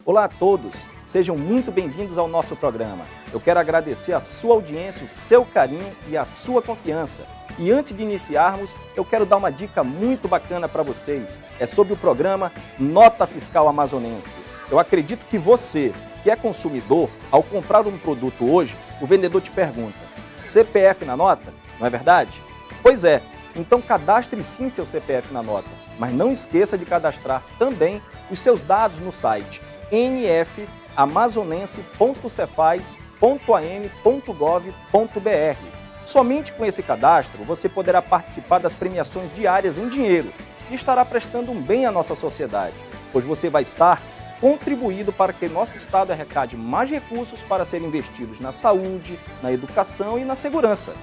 Olá a todos, sejam muito bem-vindos ao nosso programa. Eu quero agradecer a sua audiência, o seu carinho e a sua confiança. E antes de iniciarmos, eu quero dar uma dica muito bacana para vocês. É sobre o programa Nota Fiscal Amazonense. Eu acredito que você, que é consumidor, ao comprar um produto hoje, o vendedor te pergunta: CPF na nota? Não é verdade? Pois é, então cadastre sim seu CPF na nota, mas não esqueça de cadastrar também os seus dados no site nfamazonense.cefaz.an.gov.br. Somente com esse cadastro você poderá participar das premiações diárias em dinheiro e estará prestando um bem à nossa sociedade, pois você vai estar contribuído para que nosso Estado arrecade mais recursos para serem investidos na saúde, na educação e na segurança.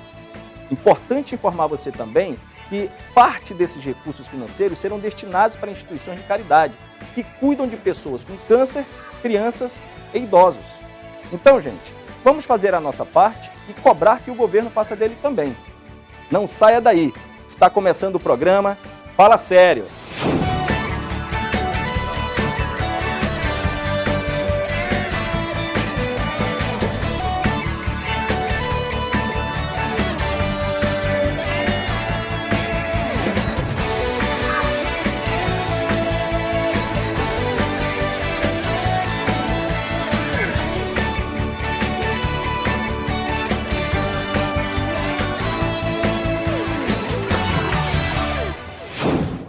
Importante informar você também que parte desses recursos financeiros serão destinados para instituições de caridade, que cuidam de pessoas com câncer, crianças e idosos. Então, gente, vamos fazer a nossa parte e cobrar que o governo faça dele também. Não saia daí, está começando o programa Fala Sério.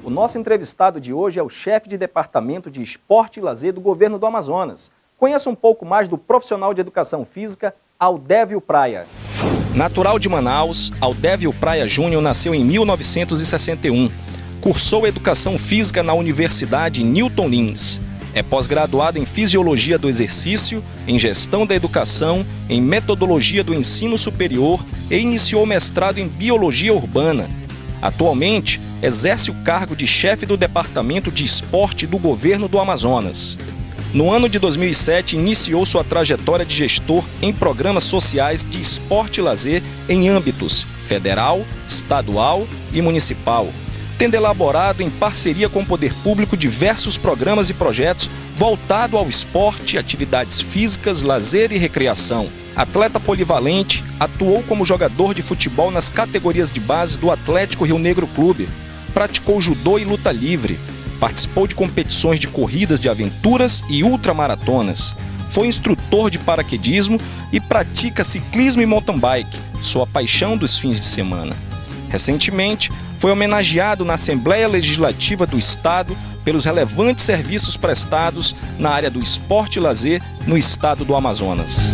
O nosso entrevistado de hoje é o chefe de Departamento de Esporte e Lazer do Governo do Amazonas. Conheça um pouco mais do profissional de educação física, Aldévio Praia. Natural de Manaus, Aldévio Praia Júnior nasceu em 1961. Cursou Educação Física na Universidade Newton Lins. É pós-graduado em Fisiologia do Exercício, em Gestão da Educação, em Metodologia do Ensino Superior e iniciou mestrado em Biologia Urbana. Atualmente, exerce o cargo de chefe do Departamento de Esporte do Governo do Amazonas. No ano de 2007, iniciou sua trajetória de gestor em programas sociais de esporte e lazer em âmbitos federal, estadual e municipal, tendo elaborado em parceria com o poder público diversos programas e projetos voltados ao esporte, atividades físicas, lazer e recreação. Atleta polivalente, atuou como jogador de futebol nas categorias de base do Atlético Rio Negro Clube, praticou judô e luta livre, participou de competições de corridas de aventuras e ultramaratonas, foi instrutor de paraquedismo e pratica ciclismo e mountain bike, sua paixão dos fins de semana. Recentemente, foi homenageado na Assembleia Legislativa do Estado pelos relevantes serviços prestados na área do esporte e lazer no estado do Amazonas.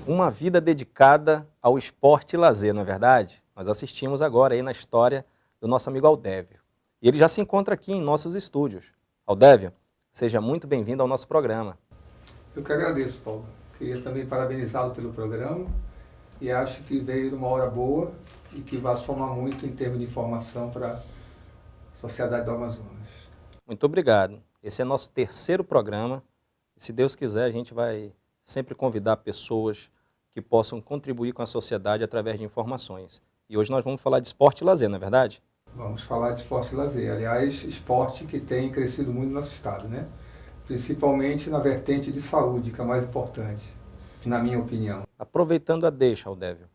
Uma vida dedicada ao esporte e lazer, não é verdade? Nós assistimos agora aí na história do nosso amigo Aldévio. E ele já se encontra aqui em nossos estúdios. Aldévio, seja muito bem-vindo ao nosso programa. Eu que agradeço, Paulo. Queria também parabenizá-lo pelo programa e acho que veio numa hora boa e que vai somar muito em termos de informação para a sociedade do Amazonas. Muito obrigado. Esse é nosso terceiro programa. E se Deus quiser, a gente vai sempre convidar pessoas que possam contribuir com a sociedade através de informações. E hoje nós vamos falar de esporte e lazer, não é verdade? Vamos falar de esporte e lazer. Aliás, esporte que tem crescido muito no nosso estado, né? Principalmente na vertente de saúde, que é a mais importante, na minha opinião. Aproveitando a deixa, Aldévio,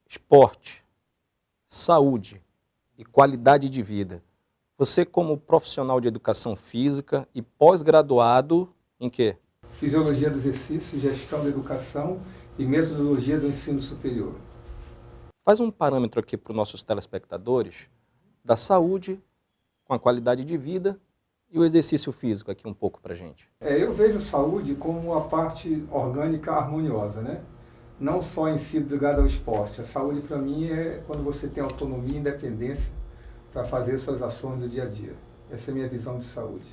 esporte, saúde e qualidade de vida. Você, como profissional de educação física e pós-graduado em quê? Fisiologia do Exercício, Gestão da Educação e Metodologia do Ensino Superior. Faz um parâmetro aqui para os nossos telespectadores da saúde com a qualidade de vida e o exercício físico aqui um pouco para a gente. Eu vejo saúde como a parte orgânica harmoniosa, né? Não só em si ligada ao esporte. A saúde para mim é quando você tem autonomia e independência para fazer suas ações do dia a dia. Essa é a minha visão de saúde.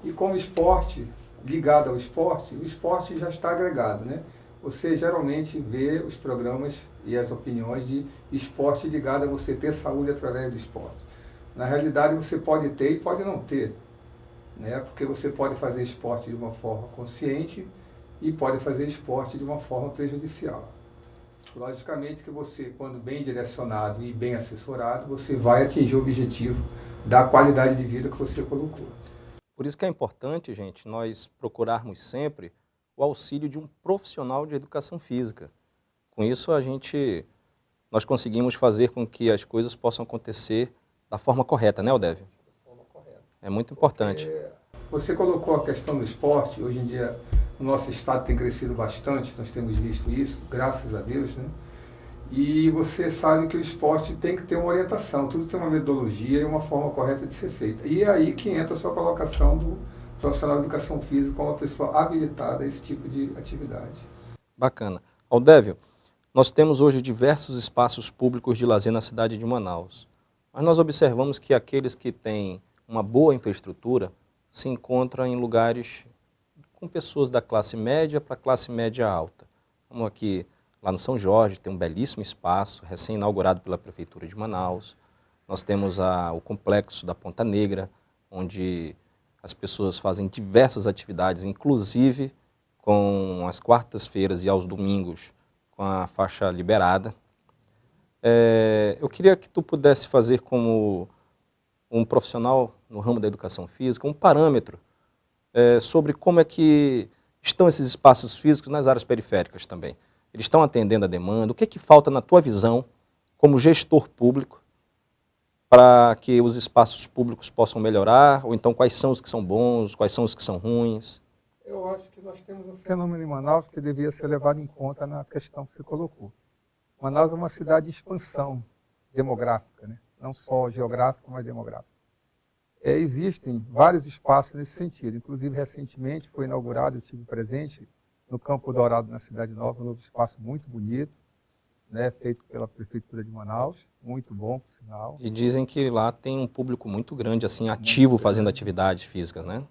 E como esporte, ligado ao esporte, o esporte já está agregado, né? Você geralmente vê os programas e as opiniões de esporte ligado a você ter saúde através do esporte. Na realidade, você pode ter e pode não ter, né? Porque você pode fazer esporte de uma forma consciente e pode fazer esporte de uma forma prejudicial. Logicamente que você, quando bem direcionado e bem assessorado, você vai atingir o objetivo da qualidade de vida que você colocou. Por isso que é importante, gente, nós procurarmos sempre o auxílio de um profissional de educação física. Com isso, nós conseguimos fazer com que as coisas possam acontecer da forma correta, né, Odévio? É muito importante. Você colocou a questão do esporte. Hoje em dia, o nosso estado tem crescido bastante, nós temos visto isso, graças a Deus, né? E você sabe que o esporte tem que ter uma orientação, tudo tem uma metodologia e uma forma correta de ser feita. E é aí que entra a sua colocação do profissional de educação física como uma pessoa habilitada a esse tipo de atividade. Bacana. Odévio, nós temos hoje diversos espaços públicos de lazer na cidade de Manaus, mas nós observamos que aqueles que têm uma boa infraestrutura se encontram em lugares com pessoas da classe média para classe média alta. Como aqui, lá no São Jorge, tem um belíssimo espaço, recém-inaugurado pela Prefeitura de Manaus. Nós temos o complexo da Ponta Negra, onde as pessoas fazem diversas atividades, inclusive com as quartas-feiras e aos domingos, com a faixa liberada. Eu queria que tu pudesse fazer como um profissional no ramo da educação física, um parâmetro sobre como é que estão esses espaços físicos nas áreas periféricas também. Eles estão atendendo a demanda? O que é que falta na tua visão, como gestor público, para que os espaços públicos possam melhorar? Ou então quais são os que são bons, quais são os que são ruins? Eu acho que nós temos um fenômeno em Manaus que devia ser levado em conta na questão que você colocou. Manaus é uma cidade de expansão demográfica, né? Não só geográfica, mas demográfica. Existem vários espaços nesse sentido. Inclusive, recentemente foi inaugurado, eu estive presente, no Campo Dourado, na Cidade Nova, um novo espaço muito bonito, né, feito pela Prefeitura de Manaus, muito bom, por sinal. E dizem que lá tem um público muito grande, assim, ativo, fazendo atividades físicas, né?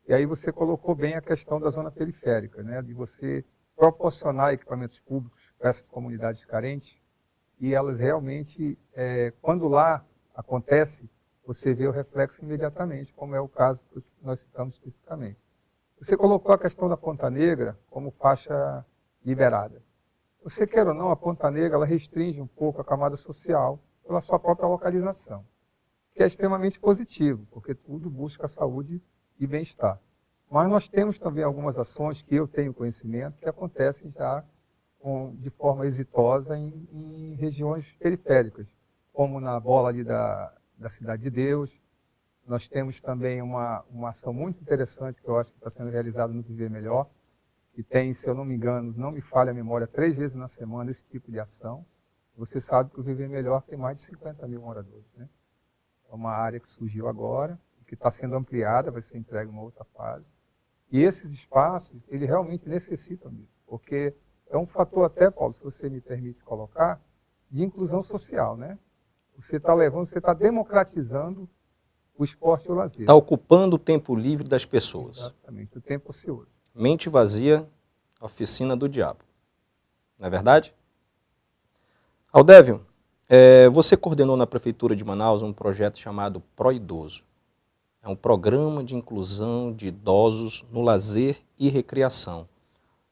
E aí você colocou bem a questão da zona periférica, né, de você proporcionar equipamentos públicos para essas comunidades carentes, e elas realmente, quando lá acontece, você vê o reflexo imediatamente, como é o caso que nós citamos especificamente. Você colocou a questão da Ponta Negra como faixa liberada. Você quer ou não, a Ponta Negra ela restringe um pouco a camada social pela sua própria localização, que é extremamente positivo, porque tudo busca saúde e bem-estar. Mas nós temos também algumas ações que eu tenho conhecimento que acontecem já de forma exitosa em regiões periféricas, como na bola ali da Cidade de Deus. Nós temos também uma ação muito interessante que eu acho que está sendo realizada no Viver Melhor, que tem, se eu não me engano, não me falha a memória, 3 vezes na semana esse tipo de ação. Você sabe que o Viver Melhor tem mais de 50 mil moradores, né? É uma área que surgiu agora, que está sendo ampliada, vai ser entregue uma outra fase. E esses espaços, eles realmente necessitam disso, porque é um fator até, Paulo, se você me permite colocar, de inclusão social, né? Você está democratizando o esporte e o lazer. Está ocupando o tempo livre das pessoas. Exatamente, o tempo ocioso. Mente vazia, oficina do diabo. Não é verdade? Odévio, você coordenou na Prefeitura de Manaus um projeto chamado Pró-Idoso. É um programa de inclusão de idosos no lazer e recreação.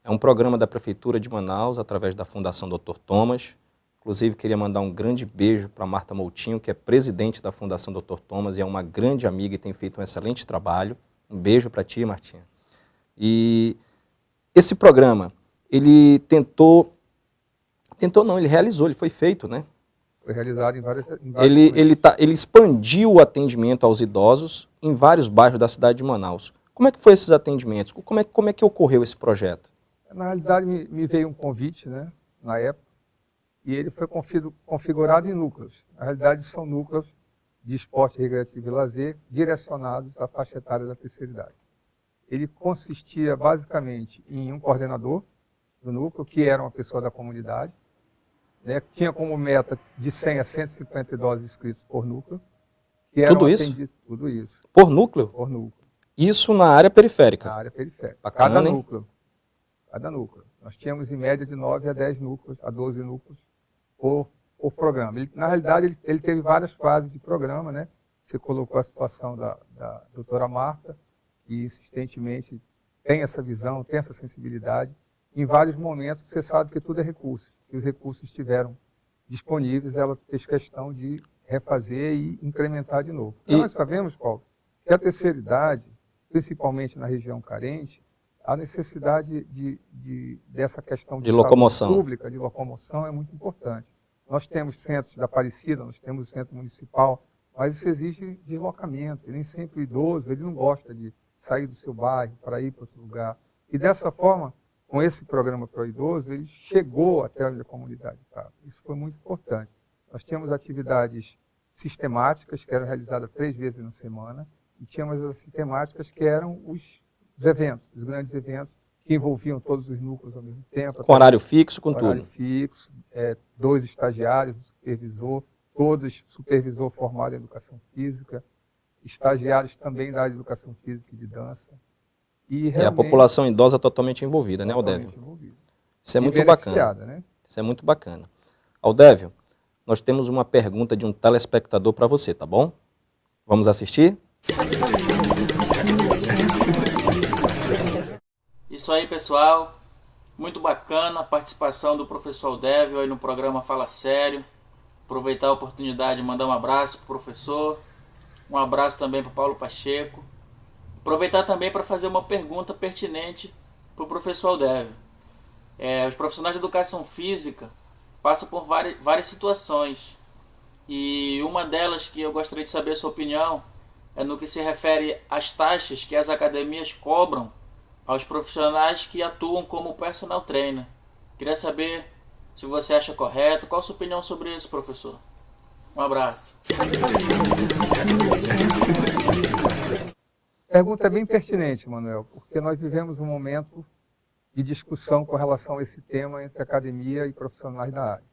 É um programa da Prefeitura de Manaus, através da Fundação Dr. Thomas. Inclusive, queria mandar um grande beijo para Marta Moutinho, que é presidente da Fundação Dr. Thomas e é uma grande amiga e tem feito um excelente trabalho. Um beijo para ti, Martinha. E esse programa, ele ele realizou, ele foi feito, né? Foi realizado em vários ele expandiu o atendimento aos idosos em vários bairros da cidade de Manaus. Como é que foi esses atendimentos? Como é que ocorreu esse projeto? Na realidade, me veio um convite, né, na época, e ele foi configurado em núcleos. Na realidade, são núcleos de esporte recreativo e lazer direcionados à faixa etária da terceira idade. Ele consistia basicamente em um coordenador do núcleo, que era uma pessoa da comunidade, né, que tinha como meta de 100 a 150 idosos inscritos por núcleo. Que Tudo isso? Tudo isso. Por núcleo? Por núcleo. Isso na área periférica? Na área periférica. Bacana, Cada hein? núcleo. Cada núcleo. Nós tínhamos em média de 9 a 10 núcleos, a 12 núcleos por programa. Na realidade, ele teve várias fases de programa, né? Você colocou a situação da doutora Marta, que insistentemente tem essa visão, tem essa sensibilidade. Em vários momentos, você sabe que tudo é recurso. Que os recursos estiveram disponíveis, ela fez questão de refazer e incrementar de novo. Nós sabemos, Paulo, que a terceira idade principalmente na região carente, a necessidade dessa questão de locomoção pública, de locomoção, é muito importante. Nós temos centros da Aparecida, nós temos o centro municipal, mas isso exige deslocamento. E nem sempre o idoso, ele não gosta de sair do seu bairro para ir para outro lugar. E dessa forma, com esse programa para o idoso, ele chegou até onde a comunidade estava. Isso foi muito importante. Nós tínhamos atividades sistemáticas, que eram realizadas 3 vezes na semana, e tínhamos as sistemáticas que eram os eventos, os grandes eventos, que envolviam todos os núcleos ao mesmo tempo. Com horário fixo, com tudo. Horário fixo, 2 estagiários, um supervisor, todos supervisor formado em educação física, estagiários também da área de educação física e de dança. E a população idosa totalmente envolvida, né, Aldévio? Isso é muito bacana. Né? Isso é muito bacana. Aldévio, nós temos uma pergunta de um telespectador para você, tá bom? Vamos assistir? Isso aí, pessoal. Muito bacana a participação do professor Aldévio aí no programa Fala Sério. Aproveitar a oportunidade de mandar um abraço para o professor, um abraço também para o Paulo Pacheco. Aproveitar também para fazer uma pergunta pertinente para o professor Aldévio. Os profissionais de educação física passam por várias situações. E uma delas que eu gostaria de saber a sua opinião é no que se refere às taxas que as academias cobram aos profissionais que atuam como personal trainer. Queria saber se você acha correto. Qual a sua opinião sobre isso, professor? Um abraço. A pergunta é bem pertinente, Manuel, porque nós vivemos um momento de discussão com relação a esse tema entre academia e profissionais da área.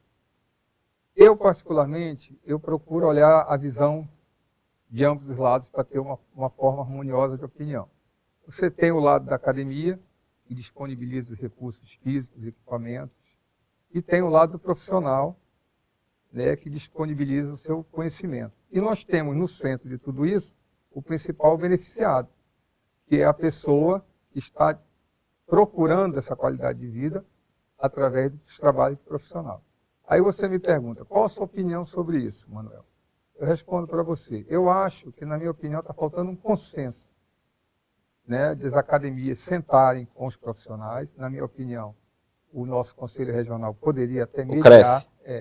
Eu, particularmente, procuro olhar a visão de ambos os lados para ter uma forma harmoniosa de opinião. Você tem o lado da academia, que disponibiliza os recursos físicos, equipamentos, e tem o lado do profissional, né, que disponibiliza o seu conhecimento. E nós temos no centro de tudo isso o principal beneficiado, que é a pessoa que está procurando essa qualidade de vida através dos trabalhos profissionais. Aí você me pergunta, qual a sua opinião sobre isso, Manuel? Eu respondo para você. Eu acho que, na minha opinião, está faltando um consenso, né, das academias sentarem com os profissionais. Na minha opinião, o nosso Conselho Regional poderia até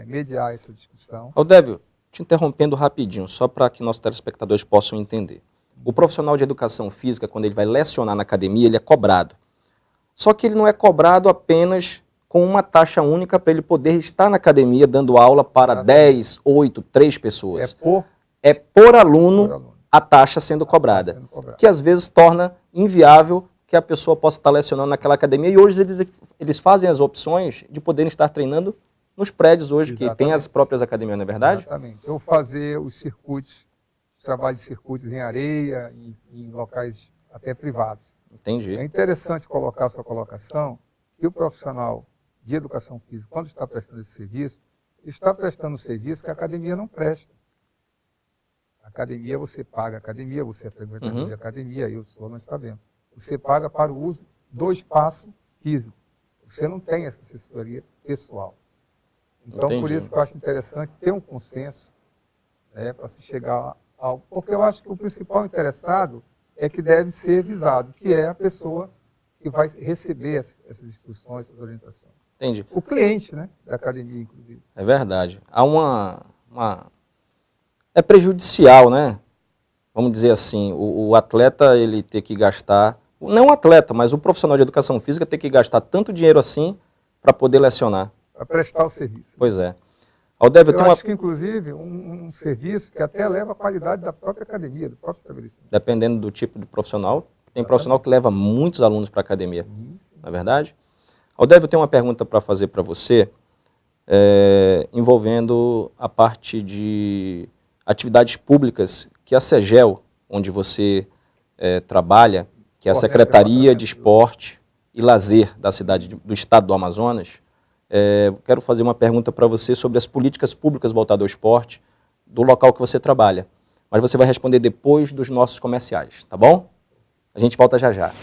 mediar essa discussão. Aldévio, te interrompendo rapidinho, só para que nossos telespectadores possam entender. O profissional de educação física, quando ele vai lecionar na academia, ele é cobrado. Só que ele não é cobrado apenas com uma taxa única para ele poder estar na academia dando aula para 10, 8, 3 pessoas. É por aluno a taxa sendo cobrada, que às vezes torna inviável que a pessoa possa estar lecionando naquela academia. E hoje eles fazem as opções de poderem estar treinando nos prédios hoje, que tem as próprias academias, não é verdade? Exatamente. Eu fazer os circuitos, trabalho de circuitos em areia, em locais até privados. Entendi. É interessante colocar a sua colocação que o profissional de educação física, quando está prestando esse serviço, está prestando um serviço que a academia não presta. A academia, você paga a academia, você é frequentador de academia, eu sou, nós sabemos. Você paga para o uso do espaço físico. Você não tem essa assessoria pessoal. Então, Entendi. Por isso que eu acho interessante ter um consenso, né, para se chegar ao... Porque eu acho que o principal interessado é que deve ser visado, que é a pessoa que vai receber essas instruções, essas orientações. Entendi. O cliente, né, da academia, inclusive. É verdade. Há É prejudicial, né? Vamos dizer assim, o atleta ele ter que gastar... Não o atleta, mas o profissional de educação física ter que gastar tanto dinheiro assim para poder lecionar. Para prestar o serviço. Pois é. Aldévio, eu acho que, inclusive, um serviço que até leva a qualidade da própria academia, do próprio estabelecimento. Dependendo do tipo de profissional. Tem profissional que leva muitos alunos para a academia. Não é verdade? Aldévio, eu tenho uma pergunta para fazer para você, envolvendo a parte de atividades públicas que a SEGEL, onde você trabalha, que é a Secretaria de Esporte e Lazer da do Estado do Amazonas, quero fazer uma pergunta para você sobre as políticas públicas voltadas ao esporte do local que você trabalha. Mas você vai responder depois dos nossos comerciais, tá bom? A gente volta já já.